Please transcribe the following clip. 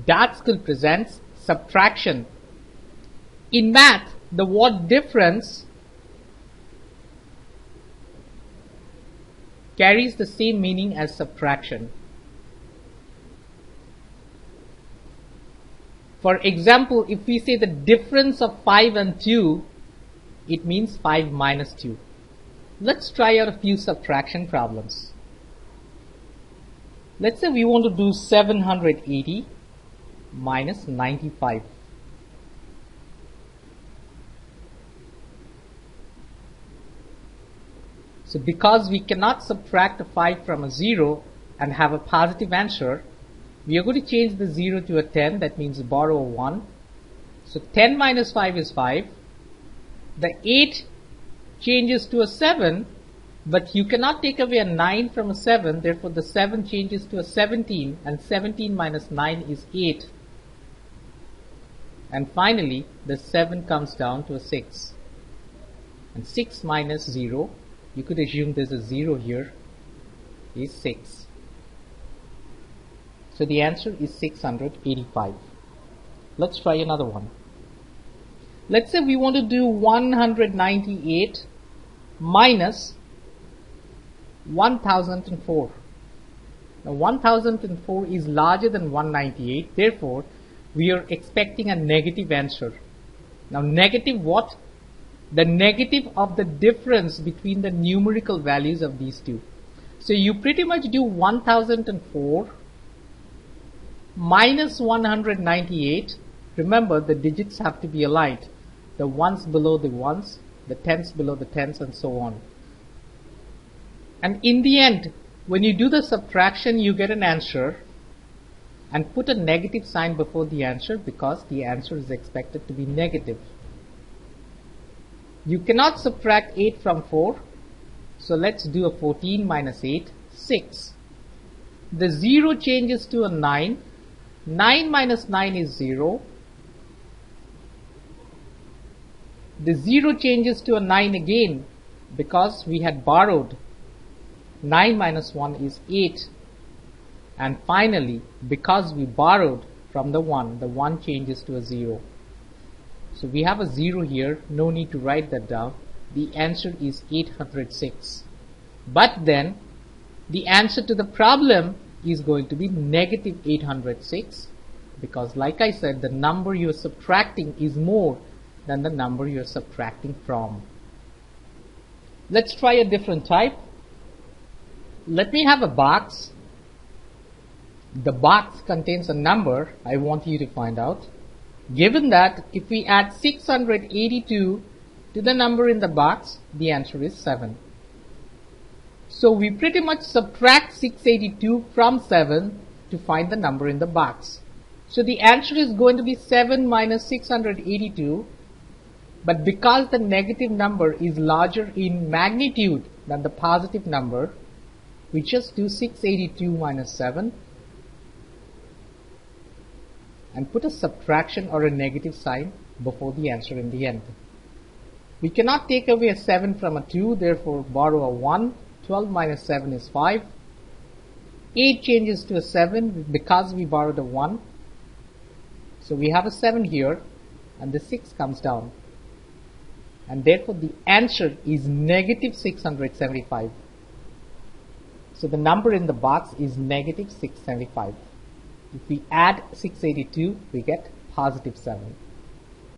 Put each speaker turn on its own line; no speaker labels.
That skill presents subtraction. In math, the word difference carries the same meaning as subtraction. For example, if we say the difference of 5 and 2, it means 5 minus 2. Let's try out a few subtraction problems. Let's say we want to do 780 minus 95. So because we cannot subtract a 5 from a 0 and have a positive answer, we are going to change the 0 to a 10. That means borrow a 1. So 10 minus 5 is 5. The 8 changes to a 7, but you cannot take away a 9 from a 7. Therefore, the 7 changes to a 17, and 17 minus 9 is 8. And finally, the 7 comes down to a 6. And 6 minus 0, you could assume there's a 0 here, is 6. So the answer is 685. Let's try another one. Let's say we want to do 198 minus 1004. Now 1004 is larger than 198, therefore we are expecting a negative answer. Now negative what? The negative of the difference between the numerical values of these two. So you pretty much do 1004 minus 198. Remember, the digits have to be aligned. The ones below the ones, the tens below the tens, and so on. And in the end, when you do the subtraction, you get an answer, and put a negative sign before the answer because the answer is expected to be negative. You cannot subtract 8 from 4, so let's do a 14 minus 8, 6. The 0 changes to a 9. 9 minus 9 is 0. The 0 changes to a 9 again because we had borrowed. 9 minus 1 is 8. And finally, because we borrowed from the 1 changes to a 0. So we have a 0 here, no need to write that down. The answer is 806. But then, the answer to the problem is going to be negative 806, because like I said, the number you are subtracting is more than the number you are subtracting from. Let's try a different type. Let me have a box. The box contains a number I want you to find out. Given that if we add 682 to the number in the box, the answer is 7. So we pretty much subtract 682 from 7 to find the number in the box. So the answer is going to be 7 minus 682, but because the negative number is larger in magnitude than the positive number, we just do 682 minus 7 and put a subtraction or a negative sign before the answer in the end. We cannot take away a 7 from a 2, therefore borrow a 1. 12 minus 7 is 5. 8 changes to a 7 because we borrowed a 1. So we have a 7 here, and the 6 comes down. And therefore the answer is negative 675. So the number in the box is negative 675. If we add 682, we get positive 7.